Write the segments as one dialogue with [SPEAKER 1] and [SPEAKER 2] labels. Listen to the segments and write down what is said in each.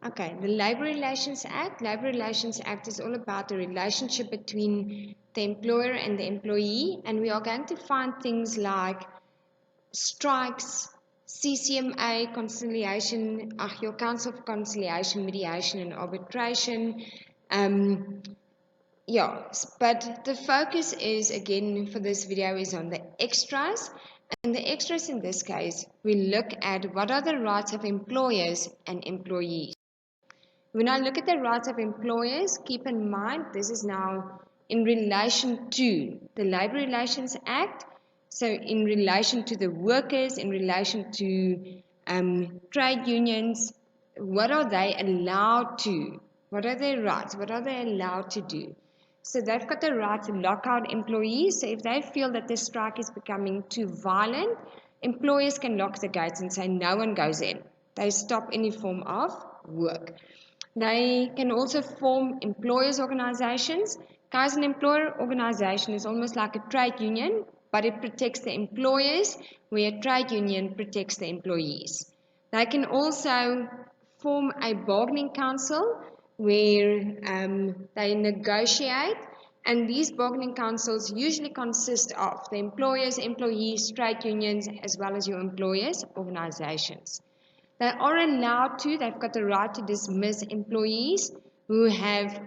[SPEAKER 1] Okay, the Labour Relations Act. Labour Relations Act is all about the relationship between the employer and the employee, and we are going to find things like strikes, CCMA, conciliation, your Council for Conciliation, Mediation and Arbitration. But the focus is, again, for this video is on the extras. And the extras in this case, we look at what are the rights of employers and employees. When I look at the rights of employers, keep in mind this is now in relation to the Labour Relations Act. So in relation to the workers, in relation to trade unions, what are they allowed to? What are their rights? What are they allowed to do? So they've got the right to lock out employees. So if they feel that the strike is becoming too violent, employers can lock the gates and say no one goes in. They stop any form of work. They can also form employers' organizations. Guys, an employer organization is almost like a trade union, but it protects the employers, where a trade union protects the employees. They can also form a bargaining council where they negotiate, and these bargaining councils usually consist of the employers, employees, trade unions, as well as your employers' organizations. They are allowed to, they've got the right to dismiss employees who have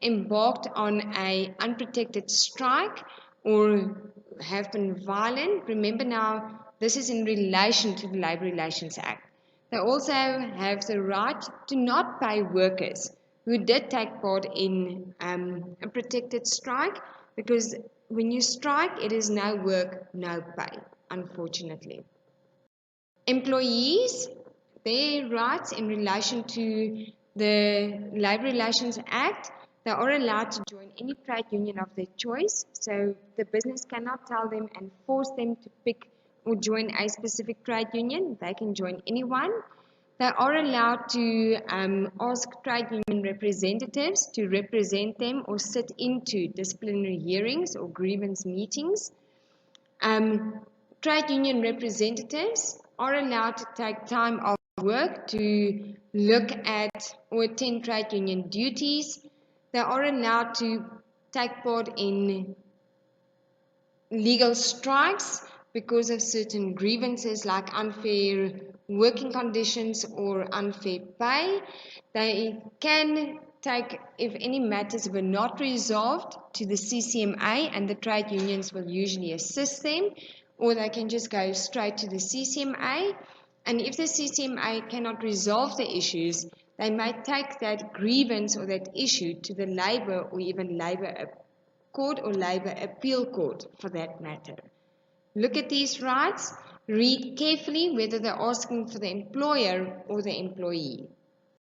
[SPEAKER 1] embarked on an unprotected strike or have been violent. Remember now, this is in relation to the Labour Relations Act. They also have the right to not pay workers who did take part in a protected strike, because when you strike, it is no work, no pay, unfortunately. Employees, their rights in relation to the Labour Relations Act, they are allowed to join any trade union of their choice. So the business cannot tell them and force them to pick or join a specific trade union. They can join anyone. They are allowed to ask trade union representatives to represent them or sit into disciplinary hearings or grievance meetings. Trade union representatives are allowed to take time off work to look at or attend trade union duties. They are allowed to take part in legal strikes because of certain grievances like unfair working conditions or unfair pay. They can take, if any matters were not resolved, to the CCMA, and the trade unions will usually assist them, or they can just go straight to the CCMA. And if the CCMA cannot resolve the issues, they may take that grievance or that issue to the Labour or even Labour Court or Labour Appeal Court for that matter. Look at these rights, read carefully whether they're asking for the employer or the employee.